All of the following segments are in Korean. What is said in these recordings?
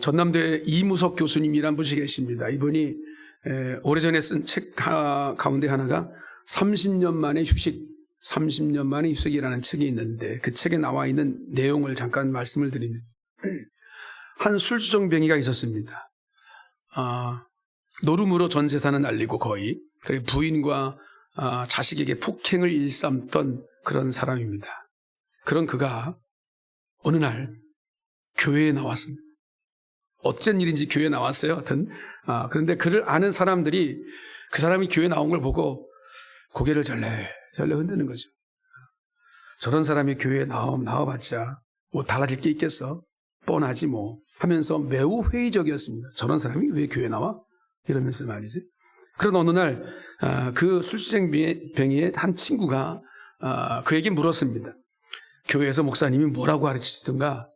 전남대 이무석 교수님이란 분이 계십니다. 이분이 오래전에 쓴 책 가운데 하나가 30년 만에 휴식, 30년 만에 휴식이라는 책이 있는데 그 책에 나와 있는 내용을 잠깐 말씀을 드립니다. 한 술주정뱅이가 있었습니다. 노름으로 전 재산을 날리고 거의 그리고 부인과 자식에게 폭행을 일삼던 그런 사람입니다. 그런 그가 어느 날 교회에 나왔습니다. 어쩐 일인지 교회에 나왔어요. 하여튼 그런데 그를 아는 사람들이 그 사람이 교회에 나온 걸 보고 고개를 절레 흔드는 거죠. 저런 사람이 교회에 나와봤자 뭐 달라질 게 있겠어? 뻔하지 뭐 하면서 매우 회의적이었습니다. 저런 사람이 왜 교회에 나와? 이러면서 말이지. 그런 어느 날 그 술주정뱅이의 한 친구가 그에게 물었습니다. 교회에서 목사님이 뭐라고 가르치시던가?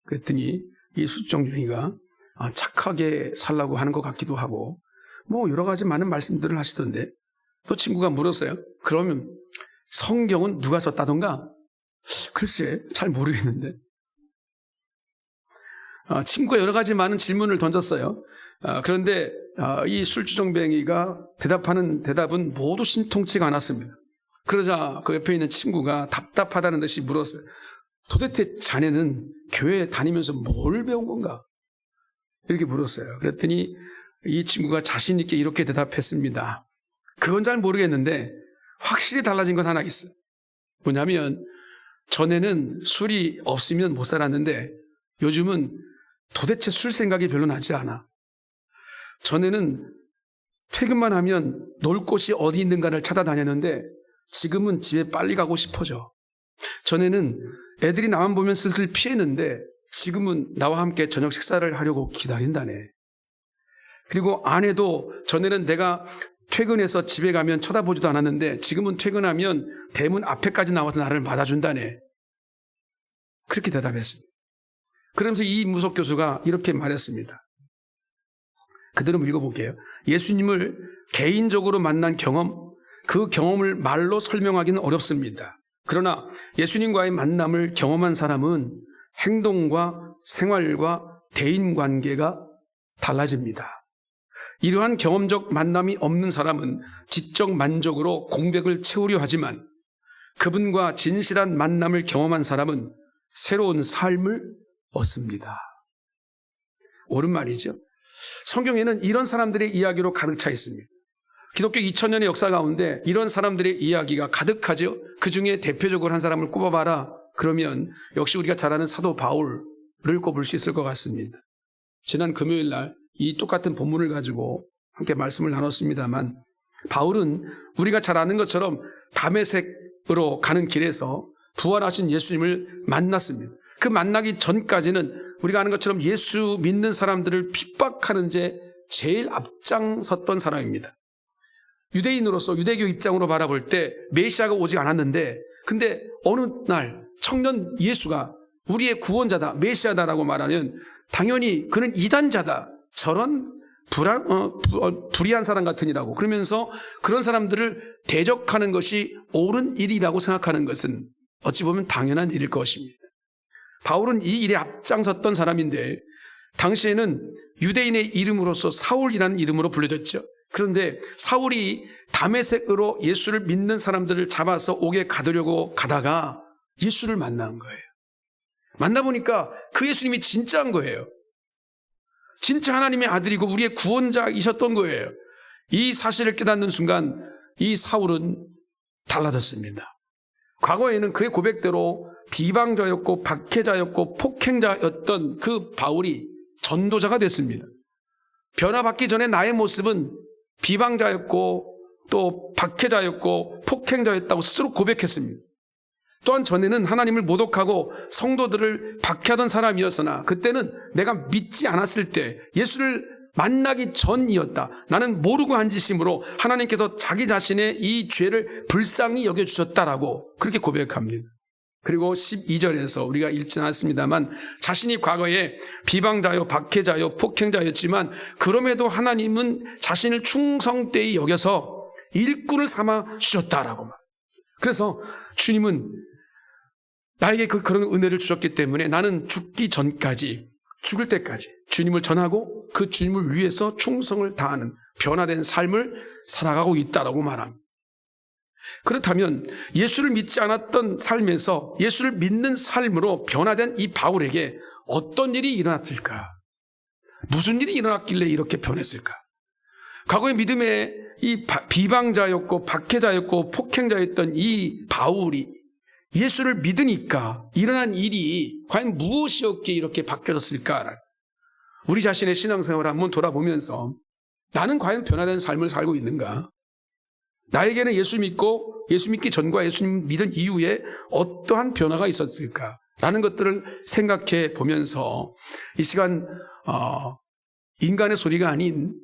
그랬더니 이 술주정뱅이가 착하게 살라고 하는 것 같기도 하고 뭐 여러 가지 많은 말씀들을 하시던데 또 친구가 물었어요. 그러면 성경은 누가 썼다던가? 글쎄 잘 모르겠는데. 친구가 여러 가지 많은 질문을 던졌어요. 그런데 이 술주정뱅이가 대답하는 대답은 모두 신통치가 않았습니다. 그러자 그 옆에 있는 친구가 답답하다는 듯이 물었어요. 도대체 자네는 교회 다니면서 뭘 배운 건가? 이렇게 물었어요. 그랬더니 이 친구가 자신 있게 이렇게 대답했습니다. 그건 잘 모르겠는데 확실히 달라진 건 하나 있어요. 뭐냐면 전에는 술이 없으면 못 살았는데 요즘은 도대체 술 생각이 별로 나지 않아. 전에는 퇴근만 하면 놀 곳이 어디 있는가를 찾아다녔는데 지금은 집에 빨리 가고 싶어져. 전에는 애들이 나만 보면 슬슬 피했는데 지금은 나와 함께 저녁 식사를 하려고 기다린다네. 그리고 아내도 전에는 내가 퇴근해서 집에 가면 쳐다보지도 않았는데 지금은 퇴근하면 대문 앞에까지 나와서 나를 맞아준다네. 그렇게 대답했습니다. 그러면서 이 이무석 교수가 이렇게 말했습니다. 그대로 읽어볼게요. 예수님을 개인적으로 만난 경험, 그 경험을 말로 설명하기는 어렵습니다. 그러나 예수님과의 만남을 경험한 사람은 행동과 생활과 대인관계가 달라집니다. 이러한 경험적 만남이 없는 사람은 지적 만족으로 공백을 채우려 하지만 그분과 진실한 만남을 경험한 사람은 새로운 삶을 얻습니다. 옳은 말이죠. 성경에는 이런 사람들의 이야기로 가득 차 있습니다. 기독교 2000년의 역사 가운데 이런 사람들의 이야기가 가득하죠. 그 중에 대표적으로 한 사람을 꼽아봐라. 그러면 역시 우리가 잘 아는 사도 바울을 꼽을 수 있을 것 같습니다. 지난 금요일 날 이 똑같은 본문을 가지고 함께 말씀을 나눴습니다만 바울은 우리가 잘 아는 것처럼 다메섹으로 가는 길에서 부활하신 예수님을 만났습니다. 그 만나기 전까지는 우리가 아는 것처럼 예수 믿는 사람들을 핍박하는 데 제일 앞장섰던 사람입니다. 유대인으로서 유대교 입장으로 바라볼 때 메시아가 오지 않았는데 근데 어느 날 청년 예수가 우리의 구원자다, 메시아다라고 말하면 당연히 그는 이단자다. 저런 불의한 사람 같으니라고 그러면서 그런 사람들을 대적하는 것이 옳은 일이라고 생각하는 것은 어찌 보면 당연한 일일 것입니다. 바울은 이 일에 앞장섰던 사람인데 당시에는 유대인의 이름으로서 사울이라는 이름으로 불려졌죠. 그런데 사울이 다메섹으로 예수를 믿는 사람들을 잡아서 옥에 가두려고 가다가 예수를 만난 거예요. 만나보니까 그 예수님이 진짜인 거예요. 진짜 하나님의 아들이고 우리의 구원자이셨던 거예요. 이 사실을 깨닫는 순간 이 사울은 달라졌습니다. 과거에는 그의 고백대로 비방자였고 박해자였고 폭행자였던 그 바울이 전도자가 됐습니다. 변화받기 전에 나의 모습은 비방자였고 또 박해자였고 폭행자였다고 스스로 고백했습니다. 또한 전에는 하나님을 모독하고 성도들을 박해하던 사람이었으나 그때는 내가 믿지 않았을 때 예수를 만나기 전이었다. 나는 모르고 한 짓이므로 하나님께서 자기 자신의 이 죄를 불쌍히 여겨주셨다라고 그렇게 고백합니다. 그리고 12절에서 우리가 읽지 않았습니다만 자신이 과거에 비방자요 박해자요 폭행자였지만 그럼에도 하나님은 자신을 충성되이 여겨서 일꾼을 삼아 주셨다라고 말. 그래서 주님은 나에게 그런 은혜를 주셨기 때문에 나는 죽기 전까지 죽을 때까지 주님을 전하고 그 주님을 위해서 충성을 다하는 변화된 삶을 살아가고 있다라고 말합니다. 그렇다면 예수를 믿지 않았던 삶에서 예수를 믿는 삶으로 변화된 이 바울에게 어떤 일이 일어났을까? 무슨 일이 일어났길래 이렇게 변했을까? 과거의 믿음의 이 비방자였고 박해자였고 폭행자였던 이 바울이 예수를 믿으니까 일어난 일이 과연 무엇이었기에 이렇게 바뀌어졌을까? 우리 자신의 신앙생활을 한번 돌아보면서 나는 과연 변화된 삶을 살고 있는가? 나에게는 예수 믿기 전과 예수님 믿은 이후에 어떠한 변화가 있었을까? 라는 것들을 생각해 보면서 이 시간 인간의 소리가 아닌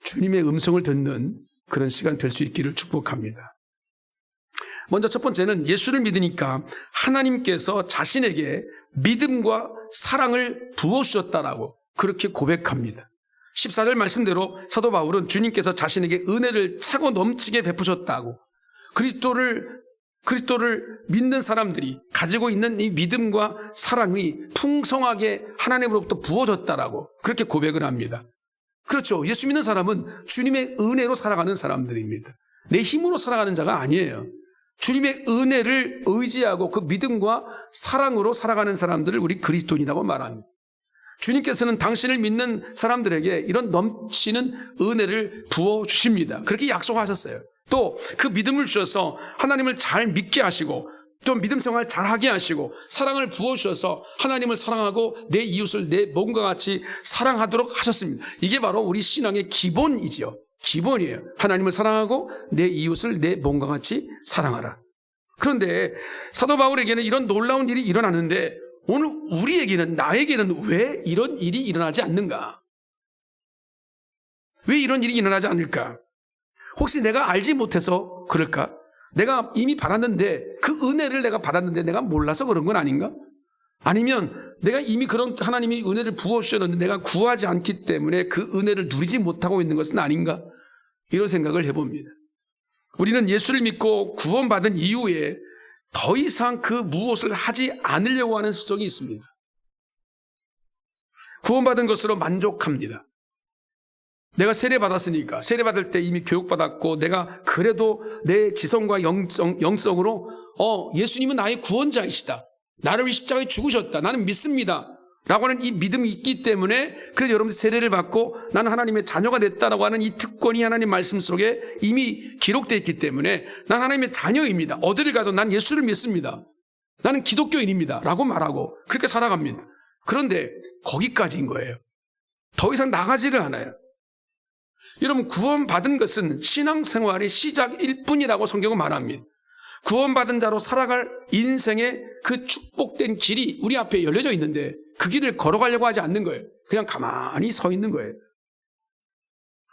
주님의 음성을 듣는 그런 시간 될 수 있기를 축복합니다. 먼저 첫 번째는 예수를 믿으니까 하나님께서 자신에게 믿음과 사랑을 부어주셨다라고 그렇게 고백합니다. 14절 말씀대로 사도 바울은 주님께서 자신에게 은혜를 차고 넘치게 베푸셨다고 그리스도를 믿는 사람들이 가지고 있는 이 믿음과 사랑이 풍성하게 하나님으로부터 부어졌다라고 그렇게 고백을 합니다. 그렇죠. 예수 믿는 사람은 주님의 은혜로 살아가는 사람들입니다. 내 힘으로 살아가는 자가 아니에요. 주님의 은혜를 의지하고 그 믿음과 사랑으로 살아가는 사람들을 우리 그리스도인이라고 말합니다. 주님께서는 당신을 믿는 사람들에게 이런 넘치는 은혜를 부어주십니다. 그렇게 약속하셨어요. 또 그 믿음을 주셔서 하나님을 잘 믿게 하시고 또 믿음 생활 잘하게 하시고 사랑을 부어주셔서 하나님을 사랑하고 내 이웃을 내 몸과 같이 사랑하도록 하셨습니다. 이게 바로 우리 신앙의 기본이지요. 기본이에요. 하나님을 사랑하고 내 이웃을 내 몸과 같이 사랑하라. 그런데 사도 바울에게는 이런 놀라운 일이 일어나는데 오늘 우리에게는 나에게는 왜 이런 일이 일어나지 않는가? 왜 이런 일이 일어나지 않을까? 혹시 내가 알지 못해서 그럴까? 내가 이미 받았는데 그 은혜를 내가 받았는데 내가 몰라서 그런 건 아닌가? 아니면 내가 이미 그런 하나님이 은혜를 부어주셨는데 내가 구하지 않기 때문에 그 은혜를 누리지 못하고 있는 것은 아닌가? 이런 생각을 해봅니다. 우리는 예수를 믿고 구원받은 이후에 더 이상 그 무엇을 하지 않으려고 하는 습성이 있습니다. 구원받은 것으로 만족합니다. 내가 세례받았으니까 세례받을 때 이미 교육받았고 내가 그래도 내 지성과 영성으로 예수님은 나의 구원자이시다. 나를 위해 십자가에 죽으셨다. 나는 믿습니다. 라고 하는 이 믿음이 있기 때문에 그래서 여러분 세례를 받고 나는 하나님의 자녀가 됐다라고 하는 이 특권이 하나님 말씀 속에 이미 기록되어 있기 때문에 난 하나님의 자녀입니다. 어디를 가도 난 예수를 믿습니다. 나는 기독교인입니다. 라고 말하고 그렇게 살아갑니다. 그런데 거기까지인 거예요. 더 이상 나가지를 않아요. 여러분 구원받은 것은 신앙생활의 시작일 뿐이라고 성경은 말합니다. 구원받은 자로 살아갈 인생의 그 축복된 길이 우리 앞에 열려져 있는데 그 길을 걸어가려고 하지 않는 거예요. 그냥 가만히 서 있는 거예요.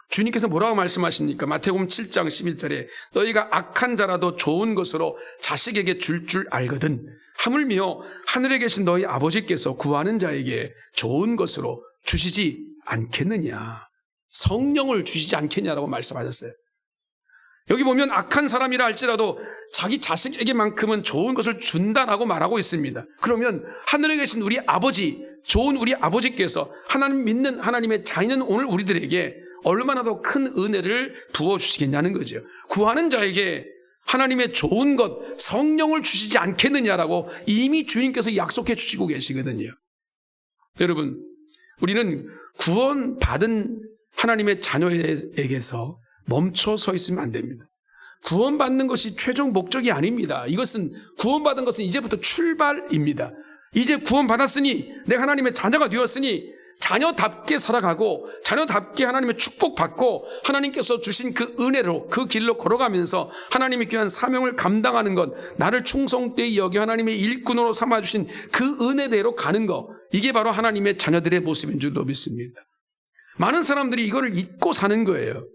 주님께서 뭐라고 말씀하십니까? 마태복음 7장 11절에 너희가 악한 자라도 좋은 것으로 자식에게 줄 알거든 하물며 하늘에 계신 너희 아버지께서 구하는 자에게 좋은 것으로 주시지 않겠느냐. 성령을 주시지 않겠냐라고 말씀하셨어요. 여기 보면 악한 사람이라 할지라도 자기 자식에게만큼은 좋은 것을 준다라고 말하고 있습니다. 그러면 하늘에 계신 우리 아버지, 좋은 우리 아버지께서 하나님 믿는 하나님의 자녀는 오늘 우리들에게 얼마나 더 큰 은혜를 부어주시겠냐는 거죠. 구하는 자에게 하나님의 좋은 것, 성령을 주시지 않겠느냐라고 이미 주님께서 약속해 주시고 계시거든요. 여러분, 우리는 구원받은 하나님의 자녀에게서 멈춰 서 있으면 안 됩니다. 구원받는 것이 최종 목적이 아닙니다. 이것은 구원받은 것은 이제부터 출발입니다. 이제 구원받았으니 내가 하나님의 자녀가 되었으니 자녀답게 살아가고 자녀답게 하나님의 축복받고 하나님께서 주신 그 은혜로 그 길로 걸어가면서 하나님의 귀한 사명을 감당하는 것, 나를 충성되이 여겨 하나님의 일꾼으로 삼아주신 그 은혜대로 가는 것, 이게 바로 하나님의 자녀들의 모습인 줄로 믿습니다. 많은 사람들이 이거를 잊고 사는 거예요.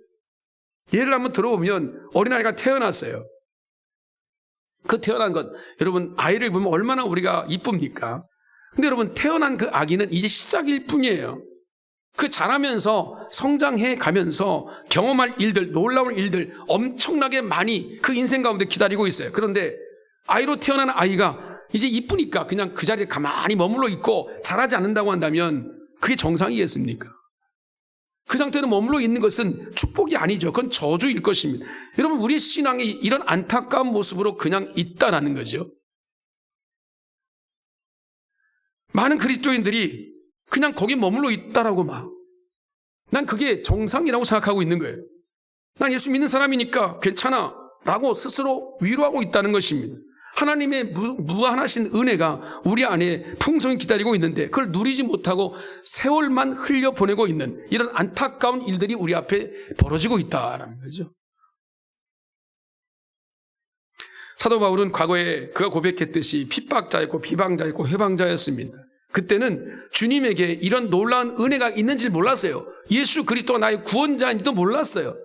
예를 한번 들어보면 어린아이가 태어났어요. 그 태어난 것, 여러분 아이를 보면 얼마나 우리가 이쁩니까? 근데 여러분 태어난 그 아기는 이제 시작일 뿐이에요. 그 자라면서 성장해 가면서 경험할 일들, 놀라운 일들 엄청나게 많이 그 인생 가운데 기다리고 있어요. 그런데 아이로 태어난 아이가 이제 이쁘니까 그냥 그 자리에 가만히 머물러 있고 잘하지 않는다고 한다면 그게 정상이겠습니까? 그 상태로 머물러 있는 것은 축복이 아니죠. 그건 저주일 것입니다. 여러분, 우리의 신앙이 이런 안타까운 모습으로 그냥 있다라는 거죠. 많은 그리스도인들이 그냥 거기 머물러 있다라고 난 그게 정상이라고 생각하고 있는 거예요. 난 예수 믿는 사람이니까 괜찮아 라고 스스로 위로하고 있다는 것입니다. 하나님의 무한하신 은혜가 우리 안에 풍성히 기다리고 있는데 그걸 누리지 못하고 세월만 흘려보내고 있는 이런 안타까운 일들이 우리 앞에 벌어지고 있다는 거죠. 사도 바울은 과거에 그가 고백했듯이 핍박자였고 비방자였고 회방자였습니다. 그때는 주님에게 이런 놀라운 은혜가 있는지 몰랐어요. 예수 그리스도가 나의 구원자인지도 몰랐어요.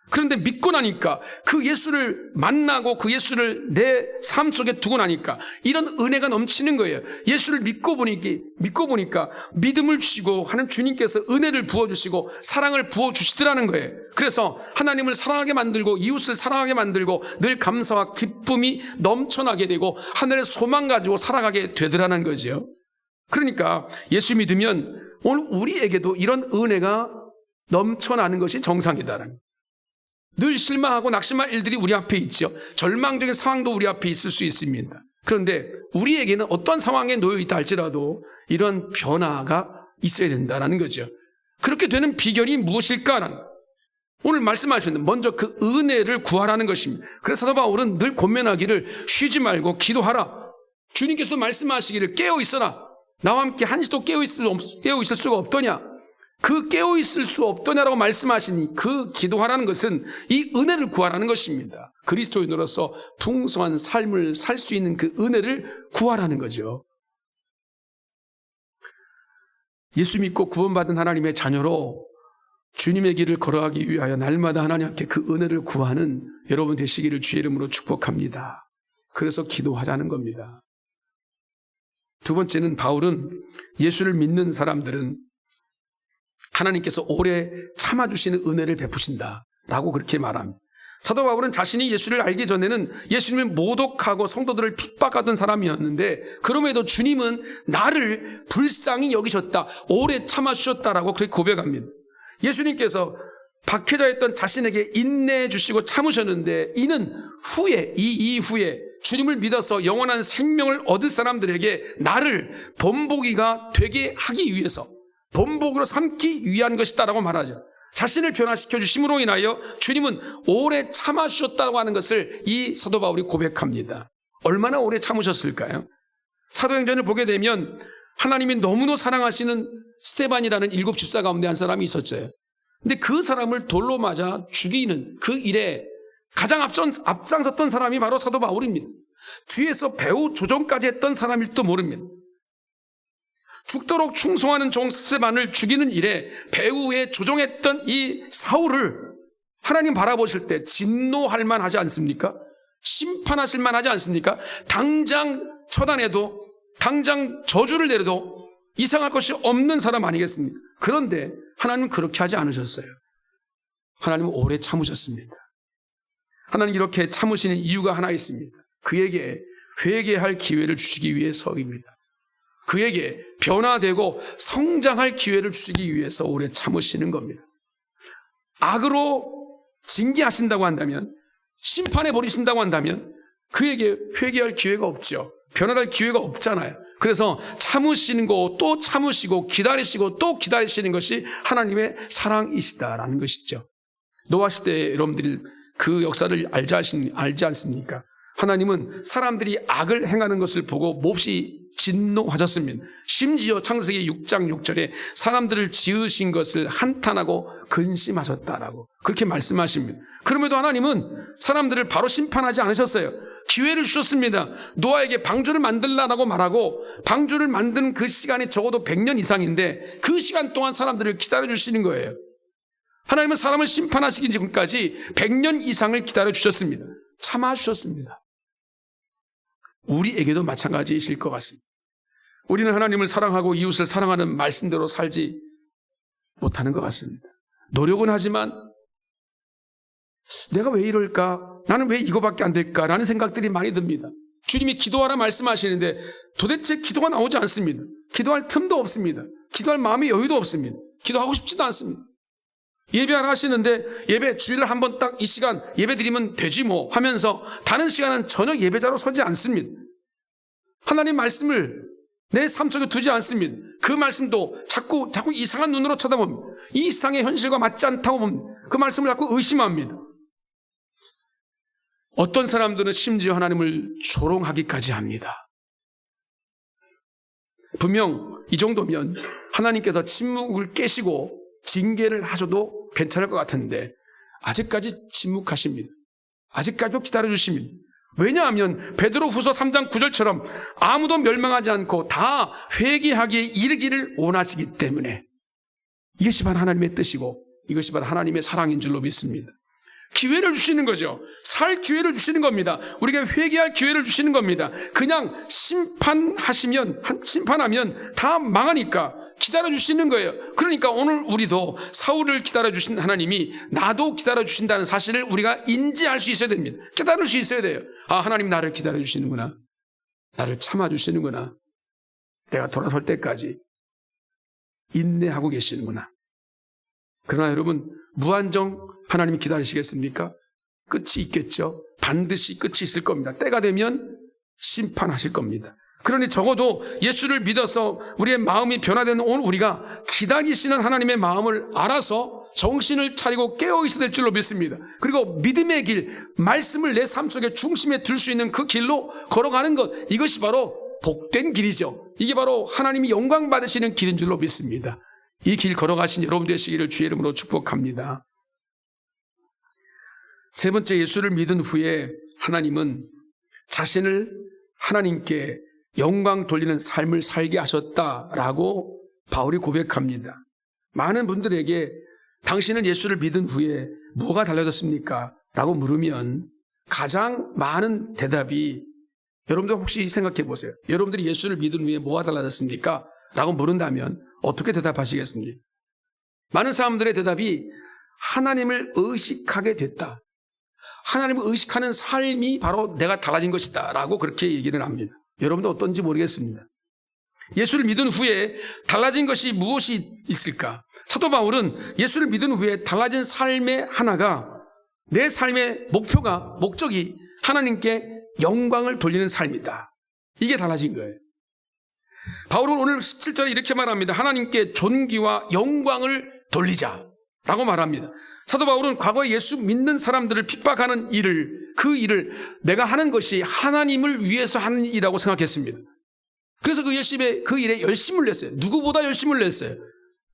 그런데 믿고 나니까 그 예수를 만나고 그 예수를 내 삶 속에 두고 나니까 이런 은혜가 넘치는 거예요. 예수를 믿고 보니까 믿음을 주시고 하는 주님께서 은혜를 부어주시고 사랑을 부어주시더라는 거예요. 그래서 하나님을 사랑하게 만들고 이웃을 사랑하게 만들고 늘 감사와 기쁨이 넘쳐나게 되고 하늘의 소망 가지고 살아가게 되더라는 거죠. 그러니까 예수 믿으면 오늘 우리에게도 이런 은혜가 넘쳐나는 것이 정상이다라는 거예요. 늘 실망하고 낙심할 일들이 우리 앞에 있죠. 절망적인 상황도 우리 앞에 있을 수 있습니다. 그런데 우리에게는 어떤 상황에 놓여 있다 할지라도 이런 변화가 있어야 된다는 거죠. 그렇게 되는 비결이 무엇일까라는 오늘 말씀하셨는데 먼저 그 은혜를 구하라는 것입니다. 그래서 사도 바울은 늘 권면하기를 쉬지 말고 기도하라. 주님께서도 말씀하시기를 깨어있어라. 나와 함께 한시도 깨어있을 수가 없더냐. 그 깨어있을 수 없더냐라고 말씀하시니 그 기도하라는 것은 이 은혜를 구하라는 것입니다. 그리스도인으로서 풍성한 삶을 살 수 있는 그 은혜를 구하라는 거죠. 예수 믿고 구원받은 하나님의 자녀로 주님의 길을 걸어가기 위하여 날마다 하나님께 그 은혜를 구하는 여러분 되시기를 주의 이름으로 축복합니다. 그래서 기도하자는 겁니다. 두 번째는 바울은 예수를 믿는 사람들은 하나님께서 오래 참아주시는 은혜를 베푸신다라고 그렇게 말합니다. 사도 바울은 자신이 예수를 알기 전에는 예수님을 모독하고 성도들을 핍박하던 사람이었는데 그럼에도 주님은 나를 불쌍히 여기셨다, 오래 참아주셨다라고 그렇게 고백합니다. 예수님께서 박해자였던 자신에게 인내해 주시고 참으셨는데 이는 이후에 주님을 믿어서 영원한 생명을 얻을 사람들에게 나를 본보기가 되게 하기 위해서 본보기로 삼기 위한 것이다라고 말하죠. 자신을 변화시켜 주심으로 인하여 주님은 오래 참아주셨다고 하는 것을 이 사도 바울이 고백합니다. 얼마나 오래 참으셨을까요? 사도행전을 보게 되면 하나님이 너무도 사랑하시는 스데반이라는 7집사 가운데 한 사람이 있었죠. 근데 그 사람을 돌로 맞아 죽이는 그 일에 가장 앞장섰던 사람이 바로 사도 바울입니다. 뒤에서 배후 조종까지 했던 사람일지도 모릅니다. 죽도록 충성하는 종 스데반을 죽이는 일에 배후에 조종했던 이 사울을 하나님 바라보실 때 진노할 만하지 않습니까? 심판하실 만하지 않습니까? 당장 처단해도 당장 저주를 내려도 이상할 것이 없는 사람 아니겠습니까? 그런데 하나님은 그렇게 하지 않으셨어요. 하나님은 오래 참으셨습니다. 하나님 이렇게 참으시는 이유가 하나 있습니다. 그에게 회개할 기회를 주시기 위해서입니다. 그에게 변화되고 성장할 기회를 주시기 위해서 오래 참으시는 겁니다. 악으로 징계하신다고 한다면, 심판해 버리신다고 한다면 그에게 회개할 기회가 없죠. 변화될 기회가 없잖아요. 그래서 참으시는 거 또 참으시고 기다리시고 또 기다리시는 것이 하나님의 사랑이시다라는 것이죠. 노아 시대에 여러분들이 그 역사를 알지 않습니까? 하나님은 사람들이 악을 행하는 것을 보고 몹시 진노하셨습니다. 심지어 창세기 6장 6절에 사람들을 지으신 것을 한탄하고 근심하셨다라고 그렇게 말씀하십니다. 그럼에도 하나님은 사람들을 바로 심판하지 않으셨어요. 기회를 주셨습니다. 노아에게 방주를 만들라라고 말하고 방주를 만드는 그 시간이 적어도 100년 이상인데 그 시간 동안 사람들을 기다려주시는 거예요. 하나님은 사람을 심판하시기 전까지 100년 이상을 기다려주셨습니다. 참아주셨습니다. 우리에게도 마찬가지이실 것 같습니다. 우리는 하나님을 사랑하고 이웃을 사랑하는 말씀대로 살지 못하는 것 같습니다. 노력은 하지만 내가 왜 이럴까? 나는 왜 이거밖에 안 될까? 라는 생각들이 많이 듭니다. 주님이 기도하라 말씀하시는데 도대체 기도가 나오지 않습니다. 기도할 틈도 없습니다. 기도할 마음의 여유도 없습니다. 기도하고 싶지도 않습니다. 예배 하나 하시는데 예배 주일날 한 번 딱 이 시간 예배 드리면 되지 뭐 하면서 다른 시간은 전혀 예배자로 서지 않습니다. 하나님 말씀을 내 삶 속에 두지 않습니다. 그 말씀도 자꾸 이상한 눈으로 쳐다봅니다. 이 세상의 현실과 맞지 않다고 봅니다. 그 말씀을 자꾸 의심합니다. 어떤 사람들은 심지어 하나님을 조롱하기까지 합니다. 분명 이 정도면 하나님께서 침묵을 깨시고 징계를 하셔도 괜찮을 것 같은데 아직까지 침묵하십니다. 아직까지도 기다려주십니다. 왜냐하면 베드로후서 3장 9절처럼 아무도 멸망하지 않고 다 회개하기에 이르기를 원하시기 때문에 이것이 바로 하나님의 뜻이고 이것이 바로 하나님의 사랑인 줄로 믿습니다. 기회를 주시는 거죠. 살 기회를 주시는 겁니다. 우리가 회개할 기회를 주시는 겁니다. 그냥 심판하면 다 망하니까 기다려주시는 거예요. 그러니까 오늘 우리도 사울을 기다려주신 하나님이 나도 기다려주신다는 사실을 우리가 인지할 수 있어야 됩니다. 깨달을 수 있어야 돼요. 아, 하나님 나를 기다려주시는구나. 나를 참아주시는구나. 내가 돌아설 때까지 인내하고 계시는구나. 그러나 여러분, 무한정 하나님이 기다리시겠습니까? 끝이 있겠죠. 반드시 끝이 있을 겁니다. 때가 되면 심판하실 겁니다. 그러니 적어도 예수를 믿어서 우리의 마음이 변화되는 오늘 우리가 기다리시는 하나님의 마음을 알아서 정신을 차리고 깨어 있어야 될 줄로 믿습니다. 그리고 믿음의 길, 말씀을 내 삶 속에 중심에 둘 수 있는 그 길로 걸어가는 것, 이것이 바로 복된 길이죠. 이게 바로 하나님이 영광 받으시는 길인 줄로 믿습니다. 이 길 걸어가신 여러분 되시기를 주의 이름으로 축복합니다. 세 번째, 예수를 믿은 후에 하나님은 자신을 하나님께 영광 돌리는 삶을 살게 하셨다라고 바울이 고백합니다. 많은 분들에게 당신은 예수를 믿은 후에 뭐가 달라졌습니까? 라고 물으면 가장 많은 대답이, 여러분들 혹시 생각해 보세요. 여러분들이 예수를 믿은 후에 뭐가 달라졌습니까? 라고 물은다면 어떻게 대답하시겠습니까? 많은 사람들의 대답이 하나님을 의식하게 됐다. 하나님을 의식하는 삶이 바로 내가 달라진 것이다 라고 그렇게 얘기를 합니다. 여러분도 어떤지 모르겠습니다. 예수를 믿은 후에 달라진 것이 무엇이 있을까? 사도 바울은 예수를 믿은 후에 달라진 삶의 하나가, 내 삶의 목적이 하나님께 영광을 돌리는 삶이다. 이게 달라진 거예요. 바울은 오늘 17절에 이렇게 말합니다. 하나님께 존귀와 영광을 돌리자라고 말합니다. 사도 바울은 과거에 예수 믿는 사람들을 핍박하는 그 일을 내가 하는 것이 하나님을 위해서 하는 일이라고 생각했습니다. 그래서 그 일에 열심을 냈어요. 누구보다 열심을 냈어요.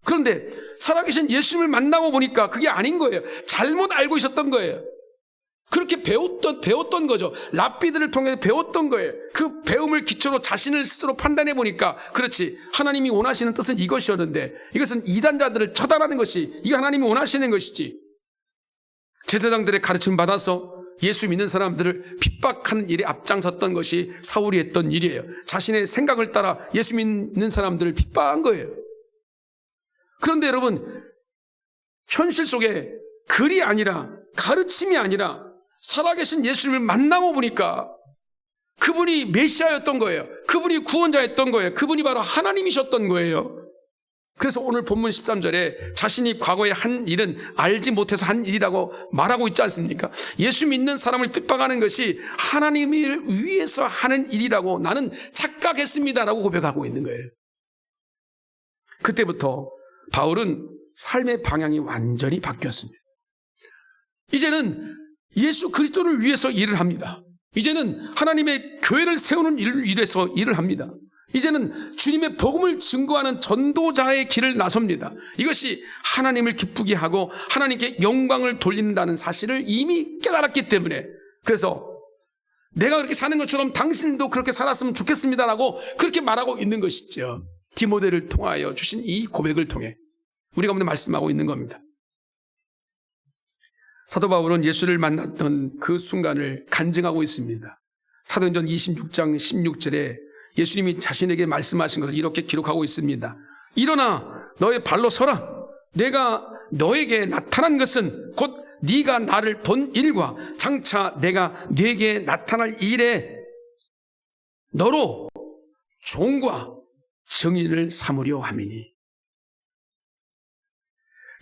그런데 살아계신 예수님을 만나고 보니까 그게 아닌 거예요. 잘못 알고 있었던 거예요. 그렇게 배웠던 거죠. 랍비들을 통해 배웠던 거예요. 그 배움을 기초로 자신을 스스로 판단해 보니까, 그렇지, 하나님이 원하시는 뜻은 이것이었는데 이것은 이단자들을 처단하는 것이 이게 하나님이 원하시는 것이지. 제사장들의 가르침 받아서 예수 믿는 사람들을 핍박하는 일에 앞장섰던 것이 사울이 했던 일이에요. 자신의 생각을 따라 예수 믿는 사람들을 핍박한 거예요. 그런데 여러분, 현실 속에 글이 아니라, 가르침이 아니라 살아계신 예수님을 만나고 보니까 그분이 메시아였던 거예요. 그분이 구원자였던 거예요. 그분이 바로 하나님이셨던 거예요. 그래서 오늘 본문 13절에 자신이 과거에 한 일은 알지 못해서 한 일이라고 말하고 있지 않습니까? 예수 믿는 사람을 핍박하는 것이 하나님을 위해서 하는 일이라고 나는 착각했습니다라고 고백하고 있는 거예요. 그때부터 바울은 삶의 방향이 완전히 바뀌었습니다. 이제는 예수 그리스도를 위해서 일을 합니다. 이제는 하나님의 교회를 세우는 일을 위해서 일을 합니다. 이제는 주님의 복음을 증거하는 전도자의 길을 나섭니다. 이것이 하나님을 기쁘게 하고 하나님께 영광을 돌린다는 사실을 이미 깨달았기 때문에, 그래서 내가 그렇게 사는 것처럼 당신도 그렇게 살았으면 좋겠습니다라고 그렇게 말하고 있는 것이죠. 디모데를 통하여 주신 이 고백을 통해 우리가 오늘 말씀하고 있는 겁니다. 사도 바울은 예수를 만났던 그 순간을 간증하고 있습니다. 사도행전 26장 16절에 예수님이 자신에게 말씀하신 것을 이렇게 기록하고 있습니다. 일어나 너의 발로 서라. 내가 너에게 나타난 것은 곧 네가 나를 본 일과 장차 내가 네게 나타날 일에 너로 종과 증인을 삼으려 함이니.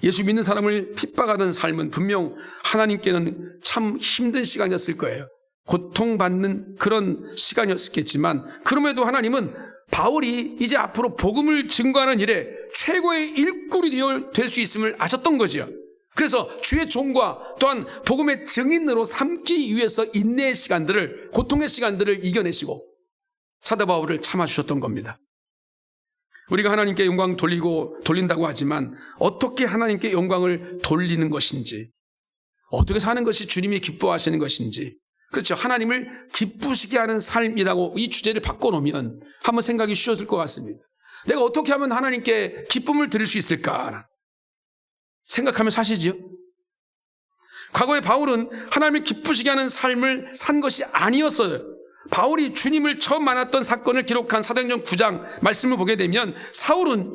예수 믿는 사람을 핍박하던 삶은 분명 하나님께는 참 힘든 시간이었을 거예요. 고통받는 그런 시간이었겠지만, 그럼에도 하나님은 바울이 이제 앞으로 복음을 증거하는 일에 최고의 일꾼이 될 수 있음을 아셨던 거죠. 그래서 주의 종과 또한 복음의 증인으로 삼기 위해서 인내의 시간들을, 고통의 시간들을 이겨내시고 사도 바울을 참아주셨던 겁니다. 우리가 하나님께 영광 돌린다고 하지만 어떻게 하나님께 영광을 돌리는 것인지, 어떻게 사는 것이 주님이 기뻐하시는 것인지, 그렇죠, 하나님을 기쁘시게 하는 삶이라고 이 주제를 바꿔놓으면 한번 생각이 쉬워질 것 같습니다. 내가 어떻게 하면 하나님께 기쁨을 드릴 수 있을까 생각하면 사시지요. 과거에 바울은 하나님을 기쁘시게 하는 삶을 산 것이 아니었어요. 바울이 주님을 처음 만났던 사건을 기록한 사도행전 9장 말씀을 보게 되면 사울은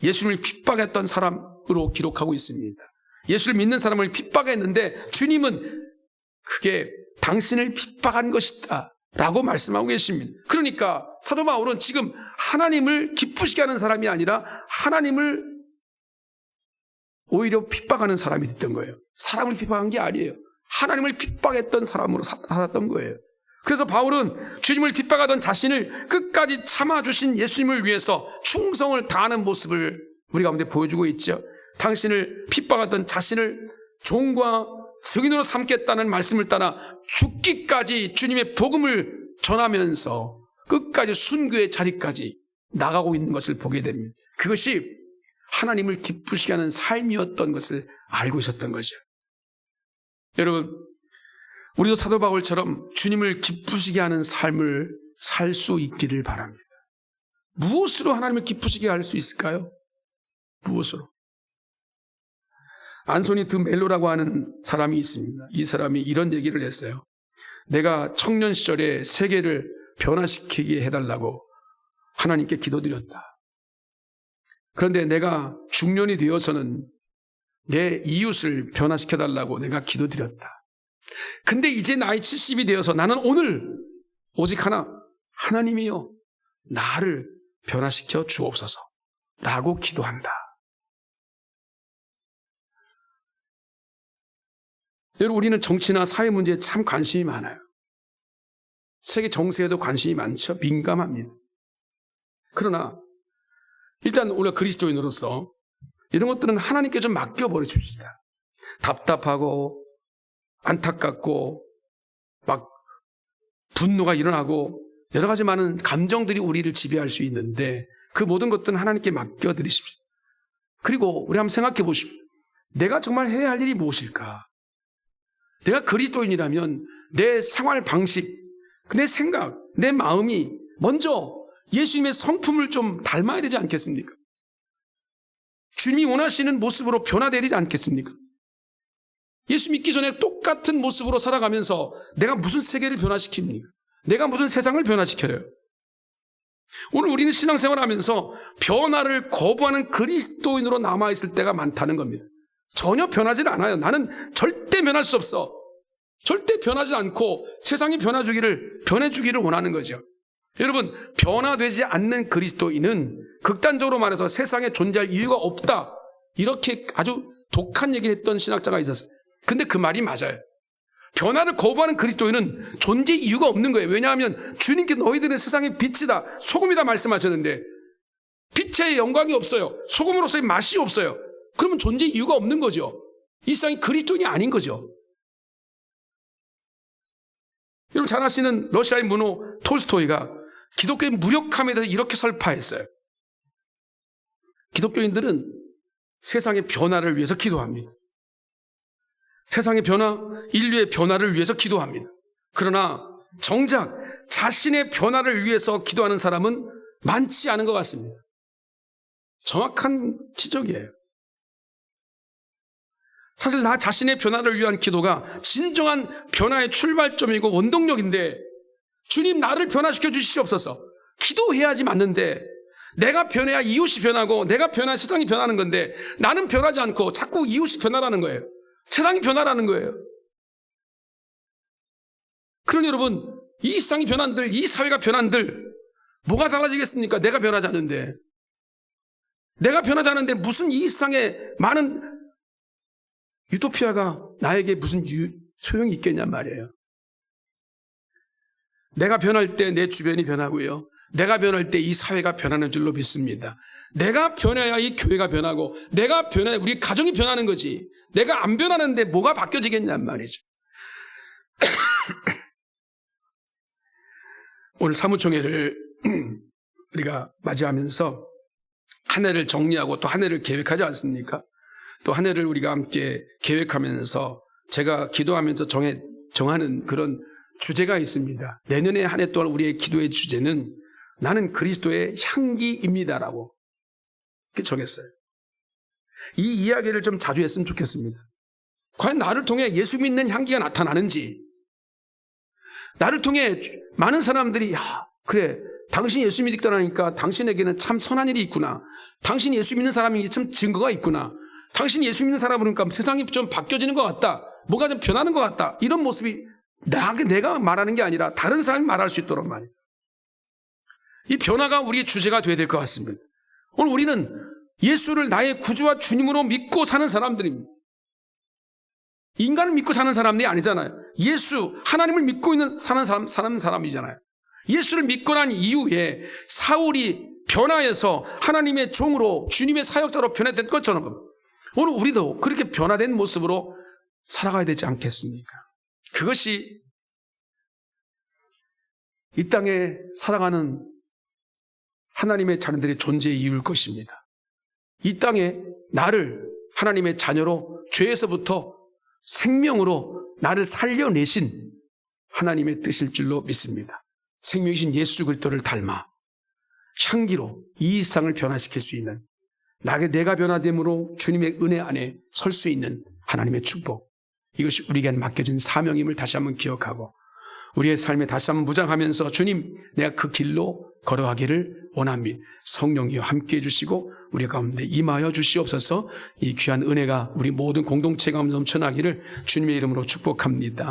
예수님을 핍박했던 사람으로 기록하고 있습니다. 예수를 믿는 사람을 핍박했는데 주님은 그게 당신을 핍박한 것이다 라고 말씀하고 계십니다. 그러니까 사도 바울은 지금 하나님을 기쁘시게 하는 사람이 아니라 하나님을 오히려 핍박하는 사람이 됐던 거예요. 사람을 핍박한 게 아니에요. 하나님을 핍박했던 사람으로 살았던 거예요. 그래서 바울은 주님을 핍박하던 자신을 끝까지 참아주신 예수님을 위해서 충성을 다하는 모습을 우리 가운데 보여주고 있죠. 당신을 핍박하던 자신을 종과 증인으로 삼겠다는 말씀을 따라 죽기까지 주님의 복음을 전하면서 끝까지 순교의 자리까지 나가고 있는 것을 보게 됩니다. 그것이 하나님을 기쁘시게 하는 삶이었던 것을 알고 있었던 거죠. 여러분, 우리도 사도 바울처럼 주님을 기쁘시게 하는 삶을 살 수 있기를 바랍니다. 무엇으로 하나님을 기쁘시게 할 수 있을까요? 무엇으로? 안소니 드 멜로라고 하는 사람이 있습니다. 이 사람이 이런 얘기를 했어요. 내가 청년 시절에 세계를 변화시키게 해달라고 하나님께 기도드렸다. 그런데 내가 중년이 되어서는 내 이웃을 변화시켜달라고 내가 기도드렸다. 근데 이제 나이 70이 되어서 나는 오늘 오직 하나, 하나님이여 나를 변화시켜 주옵소서 라고 기도한다. 여러분, 우리는 정치나 사회 문제에 참 관심이 많아요. 세계 정세에도 관심이 많죠. 민감합니다. 그러나 일단 우리가 그리스도인으로서 이런 것들은 하나님께 좀 맡겨버려 줍시다. 답답하고 안타깝고 막 분노가 일어나고 여러 가지 많은 감정들이 우리를 지배할 수 있는데 그 모든 것들은 하나님께 맡겨드리십시오. 그리고 우리 한번 생각해 보십시오. 내가 정말 해야 할 일이 무엇일까? 내가 그리스도인이라면 내 생활 방식, 내 생각, 내 마음이 먼저 예수님의 성품을 좀 닮아야 되지 않겠습니까? 주님이 원하시는 모습으로 변화되야 되지 않겠습니까? 예수 믿기 전에 똑같은 모습으로 살아가면서 내가 무슨 세계를 변화시킵니까? 내가 무슨 세상을 변화시켜요? 오늘 우리는 신앙생활하면서 변화를 거부하는 그리스도인으로 남아있을 때가 많다는 겁니다. 전혀 변하지 않아요. 나는 절대 변할 수 없어. 절대 변하지 않고 세상이 변해주기를 원하는 거죠. 여러분, 변화되지 않는 그리스도인은 극단적으로 말해서 세상에 존재할 이유가 없다. 이렇게 아주 독한 얘기를 했던 신학자가 있었어요. 근데 그 말이 맞아요. 변화를 거부하는 그리스도인은 존재 이유가 없는 거예요. 왜냐하면 주님께 너희들은 세상의 빛이다, 소금이다 말씀하셨는데 빛의 영광이 없어요. 소금으로서의 맛이 없어요. 그러면 존재 이유가 없는 거죠. 이 세상이 그리스도인이 아닌 거죠. 여러분 잘 아시는 러시아의 문호 톨스토이가 기독교의 무력함에 대해서 이렇게 설파했어요. 기독교인들은 세상의 변화를 위해서 기도합니다. 세상의 변화, 인류의 변화를 위해서 기도합니다. 그러나 정작 자신의 변화를 위해서 기도하는 사람은 많지 않은 것 같습니다. 정확한 지적이에요. 사실 나 자신의 변화를 위한 기도가 진정한 변화의 출발점이고 원동력인데 주님 나를 변화시켜 주시옵소서. 기도해야지 맞는데 내가 변해야 이웃이 변하고 내가 변해야 세상이 변하는 건데 나는 변하지 않고 자꾸 이웃이 변하라는 거예요. 세상이 변하라는 거예요. 그러니 여러분 이 세상이 변한들, 이 사회가 변한들 뭐가 달라지겠습니까? 내가 변하지 않은데. 내가 변하지 않은데 무슨 이 세상에 많은 유토피아가 나에게 무슨 소용이 있겠냔 말이에요. 내가 변할 때 내 주변이 변하고요. 내가 변할 때 이 사회가 변하는 줄로 믿습니다. 내가 변해야 이 교회가 변하고 내가 변해야 우리 가정이 변하는 거지. 내가 안 변하는데 뭐가 바뀌어지겠냔 말이죠. 오늘 사무총회를 우리가 맞이하면서 한 해를 정리하고 또 한 해를 계획하지 않습니까? 또 한 해를 우리가 함께 계획하면서 제가 기도하면서 정하는 그런 주제가 있습니다. 내년에 한 해 동안 우리의 기도의 주제는 나는 그리스도의 향기입니다라고 이렇게 정했어요. 이 이야기를 좀 자주 했으면 좋겠습니다. 과연 나를 통해 예수 믿는 향기가 나타나는지, 나를 통해 많은 사람들이 그래 당신이 예수 믿겠다니까 당신에게는 참 선한 일이 있구나, 당신이 예수 믿는 사람이 참 증거가 있구나, 당신이 예수 믿는 사람 보니까 세상이 좀 바뀌어지는 것 같다, 뭐가 좀 변하는 것 같다, 이런 모습이 내가 말하는 게 아니라 다른 사람이 말할 수 있도록 말이에요. 이 변화가 우리의 주제가 되어야 될 것 같습니다. 오늘 우리는 예수를 나의 구주와 주님으로 믿고 사는 사람들입니다. 인간을 믿고 사는 사람들이 아니잖아요. 예수, 하나님을 믿고 있는 사는 사람이잖아요. 예수를 믿고 난 이후에 사울이 변화해서 하나님의 종으로 주님의 사역자로 변화된 것처럼 오늘 우리도 그렇게 변화된 모습으로 살아가야 되지 않겠습니까? 그것이 이 땅에 살아가는 하나님의 자녀들의 존재의 이유일 것입니다. 이 땅에 나를 하나님의 자녀로 죄에서부터 생명으로 나를 살려내신 하나님의 뜻일 줄로 믿습니다. 생명이신 예수 그리스도를 닮아 향기로 이 세상을 변화시킬 수 있는, 내가 변화됨으로 주님의 은혜 안에 설 수 있는 하나님의 축복, 이것이 우리에게 맡겨진 사명임을 다시 한번 기억하고 우리의 삶에 다시 한번 무장하면서 주님, 내가 그 길로 걸어가기를 원합니다. 성령이여 함께해 주시고 우리 가운데 임하여 주시옵소서. 이 귀한 은혜가 우리 모든 공동체 가운데 넘쳐나기를 주님의 이름으로 축복합니다.